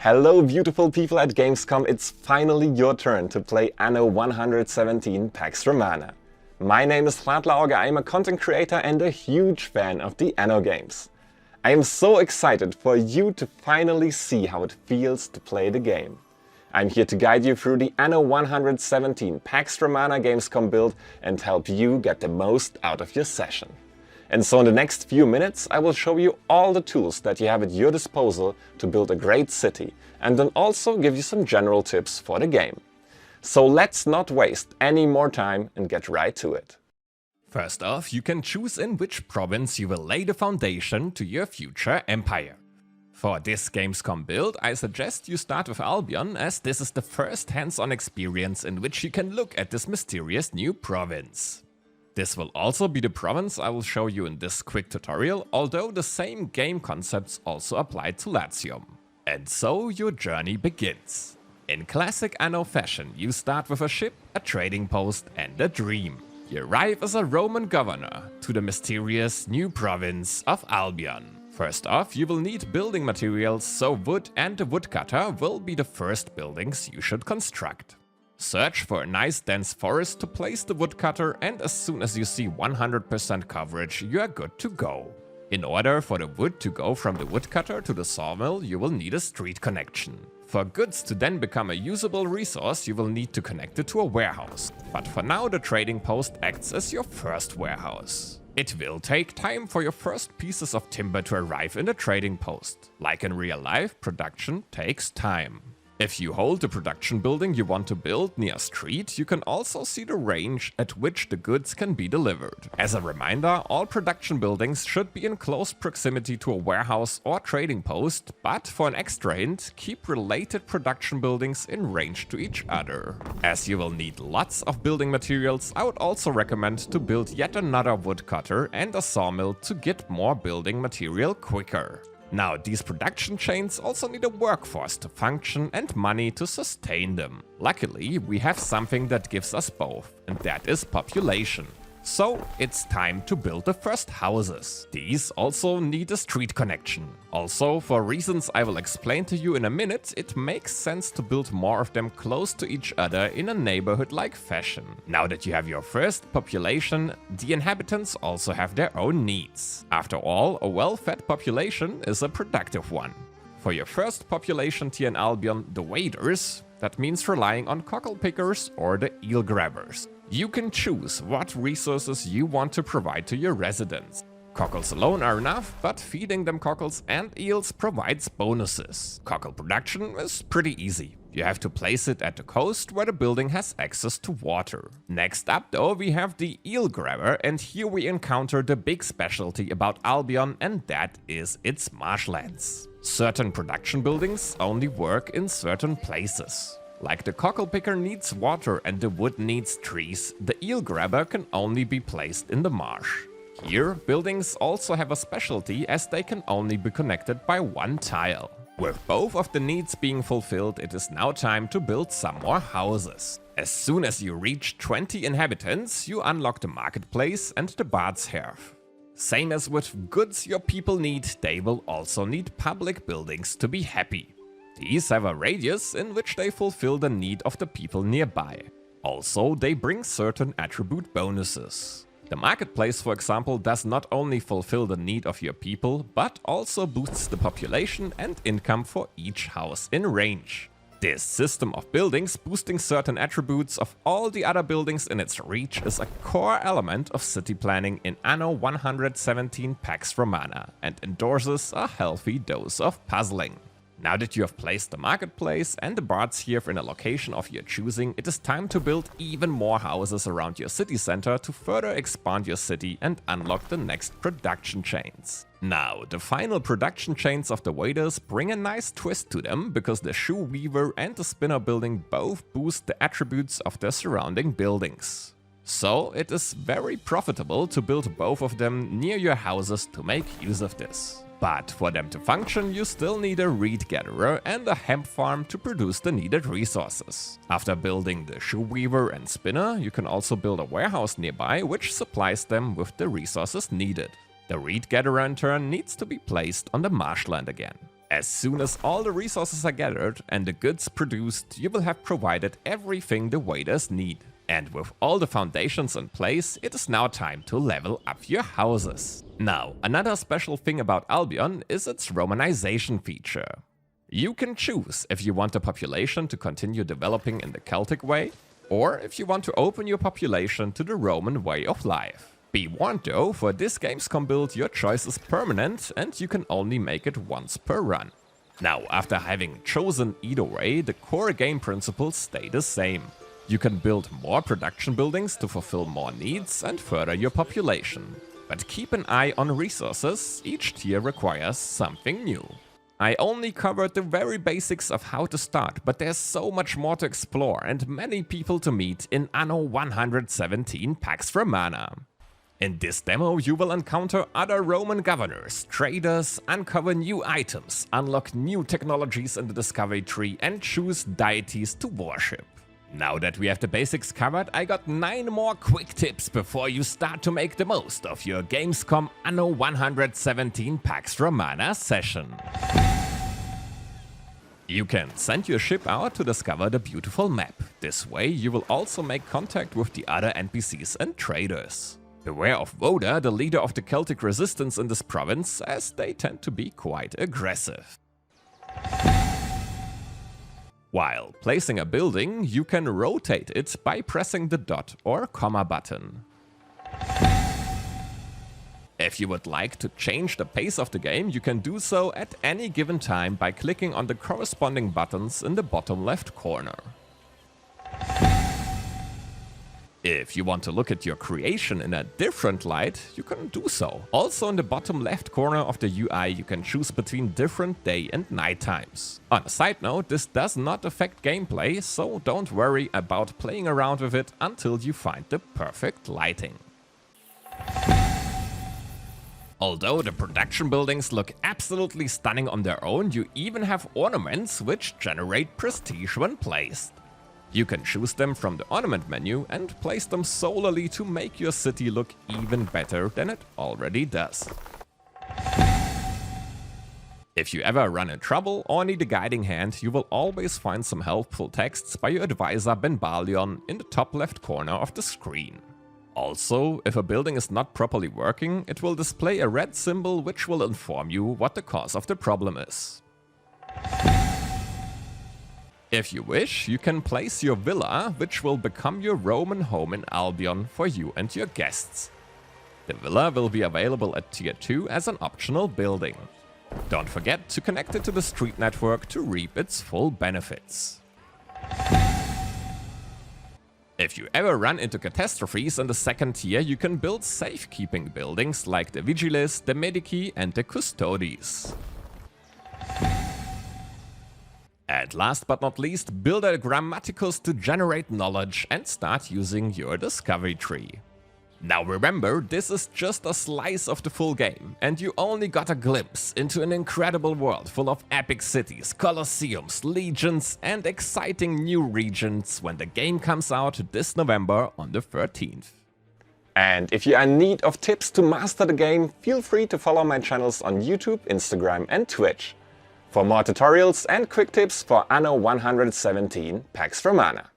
Hello beautiful people at Gamescom, it's finally your turn to play Anno 117 Pax Romana. My name is Auge, I am a content creator and a huge fan of the Anno games. I am so excited for you to finally see how it feels to play the game. I'm here to guide you through the Anno 117 Pax Romana Gamescom build and help you get the most out of your session. And so in the next few minutes I will show you all the tools that you have at your disposal to build a great city, and then also give you some general tips for the game. So let's not waste any more time and get right to it. First off, you can choose in which province you will lay the foundation to your future empire. For this Gamescom build, I suggest you start with Albion, as this is the first hands-on experience in which you can look at this mysterious new province. This will also be the province I will show you in this quick tutorial, although the same game concepts also apply to Latium. And so your journey begins. In classic Anno fashion, you start with a ship, a trading post and a dream. You arrive as a Roman governor to the mysterious new province of Albion. First off, you will need building materials, so wood and a woodcutter will be the first buildings you should construct. Search for a nice dense forest to place the woodcutter, and as soon as you see 100% coverage, you are good to go. In order for the wood to go from the woodcutter to the sawmill, you will need a street connection. For goods to then become a usable resource, you will need to connect it to a warehouse. But for now, the trading post acts as your first warehouse. It will take time for your first pieces of timber to arrive in the trading post. Like in real life, production takes time. If you hold the production building you want to build near a street, you can also see the range at which the goods can be delivered. As a reminder, all production buildings should be in close proximity to a warehouse or trading post, but for an extra hint, keep related production buildings in range to each other. As you will need lots of building materials, I would also recommend to build yet another woodcutter and a sawmill to get more building material quicker. Now, these production chains also need a workforce to function and money to sustain them. Luckily, we have something that gives us both, and that is population. So, it's time to build the first houses. These also need a street connection. Also, for reasons I will explain to you in a minute, it makes sense to build more of them close to each other in a neighborhood-like fashion. Now that you have your first population, the inhabitants also have their own needs. After all, a well-fed population is a productive one. For your first population tier in Albion, the waders, that means relying on cockle pickers or the eel grabbers. You can choose what resources you want to provide to your residents. Cockles alone are enough, but feeding them cockles and eels provides bonuses. Cockle production is pretty easy. You have to place it at the coast where the building has access to water. Next up though, we have the eel grabber, and here we encounter the big specialty about Albion, and that is its marshlands. Certain production buildings only work in certain places. Like the cockle picker needs water and the wood needs trees, the eel grabber can only be placed in the marsh. Here, buildings also have a specialty, as they can only be connected by one tile. With both of the needs being fulfilled, it is now time to build some more houses. As soon as you reach 20 inhabitants, you unlock the marketplace and the bard's hearth. Same as with goods your people need, they will also need public buildings to be happy. These have a radius in which they fulfill the need of the people nearby. Also, they bring certain attribute bonuses. The marketplace, for example, does not only fulfill the need of your people, but also boosts the population and income for each house in range. This system of buildings boosting certain attributes of all the other buildings in its reach is a core element of city planning in Anno 117 Pax Romana, and endorses a healthy dose of puzzling. Now that you have placed the marketplace and the bard's hearth in a location of your choosing, it is time to build even more houses around your city center to further expand your city and unlock the next production chains. Now, the final production chains of the waders bring a nice twist to them, because the shoe weaver and the spinner building both boost the attributes of the surrounding buildings. So it is very profitable to build both of them near your houses to make use of this. But for them to function, you still need a reed gatherer and a hemp farm to produce the needed resources. After building the shoe weaver and spinner, you can also build a warehouse nearby which supplies them with the resources needed. The reed gatherer in turn needs to be placed on the marshland again. As soon as all the resources are gathered and the goods produced, you will have provided everything the waiters need. And with all the foundations in place, it is now time to level up your houses. Now, another special thing about Albion is its Romanization feature. You can choose if you want the population to continue developing in the Celtic way, or if you want to open your population to the Roman way of life. Be warned though, for this Gamescom build your choice is permanent and you can only make it once per run. Now, after having chosen either way, the core game principles stay the same. You can build more production buildings to fulfill more needs and further your population. But keep an eye on resources, each tier requires something new. I only covered the very basics of how to start, but there's so much more to explore and many people to meet in Anno 117 Pax Romana. In this demo you will encounter other Roman governors, traders, uncover new items, unlock new technologies in the discovery tree and choose deities to worship. Now that we have the basics covered, I got 9 more quick tips before you start to make the most of your Gamescom Anno 117 Pax Romana session. You can send your ship out to discover the beautiful map. This way you will also make contact with the other NPCs and traders. Beware of Voda, the leader of the Celtic resistance in this province, as they tend to be quite aggressive. While placing a building, you can rotate it by pressing the dot or comma button. If you would like to change the pace of the game, you can do so at any given time by clicking on the corresponding buttons in the bottom left corner. If you want to look at your creation in a different light, you can do so. Also in the bottom left corner of the UI you can choose between different day and night times. On a side note, this does not affect gameplay, so don't worry about playing around with it until you find the perfect lighting. Although the production buildings look absolutely stunning on their own, you even have ornaments which generate prestige when placed. You can choose them from the ornament menu and place them solely to make your city look even better than it already does. If you ever run in trouble or need a guiding hand, you will always find some helpful texts by your advisor Benbalion in the top left corner of the screen. Also, if a building is not properly working, it will display a red symbol which will inform you what the cause of the problem is. If you wish, you can place your villa, which will become your Roman home in Albion for you and your guests. The villa will be available at Tier 2 as an optional building. Don't forget to connect it to the street network to reap its full benefits. If you ever run into catastrophes in the second tier, you can build safekeeping buildings like the Vigiles, the Medici and the Custodes. And last but not least, build a Grammaticus to generate knowledge and start using your discovery tree. Now remember, this is just a slice of the full game, and you only got a glimpse into an incredible world full of epic cities, colosseums, legions and exciting new regions when the game comes out this November on the 13th. And if you are in need of tips to master the game, feel free to follow my channels on YouTube, Instagram and Twitch for more tutorials and quick tips for Anno 117 Pax Romana.